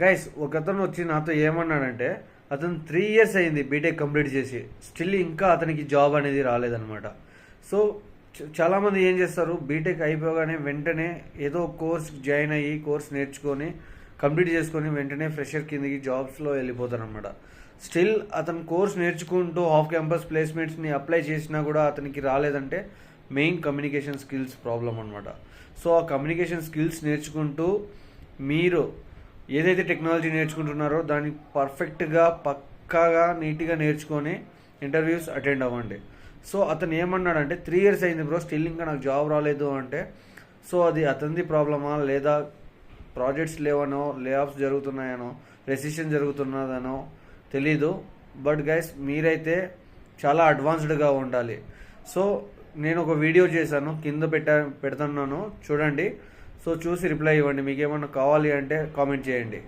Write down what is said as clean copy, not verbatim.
Guys ఒకతను వచ్చి నాతో ఏమన్నాడంటే అతను 3 years అయింది బీటెక్ కంప్లీట్ చేసి, స్టిల్ ఇంకా అతనికి జాబ్ అనేది రాలేదన్నమాట. సో చాలామంది ఏం చేస్తారు, బీటెక్ అయిపోగానే వెంటనే ఏదో కోర్స్ జాయిన్ అయ్యి కోర్స్ నేర్చుకొని కంప్లీట్ చేసుకొని వెంటనే ఫ్రెషర్ కిందకి జాబ్స్లో వెళ్ళిపోతారనమాట. స్టిల్ అతను కోర్స్ నేర్చుకుంటూ ఆఫ్ క్యాంపస్ ప్లేస్మెంట్స్ని అప్లై చేసినా కూడా అతనికి రాలేదంటే మెయిన్ కమ్యూనికేషన్ స్కిల్స్ ప్రాబ్లం అనమాట. సో ఆ కమ్యూనికేషన్ స్కిల్స్ నేర్చుకుంటూ మీరు ఏదైతే టెక్నాలజీ నేర్చుకుంటున్నారో దాన్ని పర్ఫెక్ట్గా పక్కాగా నీట్గా నేర్చుకొని ఇంటర్వ్యూస్ అటెండ్ అవ్వండి. సో అతను ఏమన్నాడంటే 3 years అయింది బ్రో, స్టిల్ ఇంకా నాకు జాబ్ రాలేదు అంటే, సో అది అతనిది ప్రాబ్లమా లేదా ప్రాజెక్ట్స్ లేవనో, లే ఆఫ్స్ జరుగుతున్నాయనో, రెసిషన్ జరుగుతున్నదనో తెలీదు. బట్ గైస్ మీరైతే చాలా అడ్వాన్స్డ్గా ఉండాలి. సో నేను ఒక వీడియో చేశాను, కింద పెడుతున్నాను చూడండి. సో చూసి రిప్లై ఇవ్వండి. మీకు ఏమన్నా కావాలి అంటే కామెంట్ చేయండి.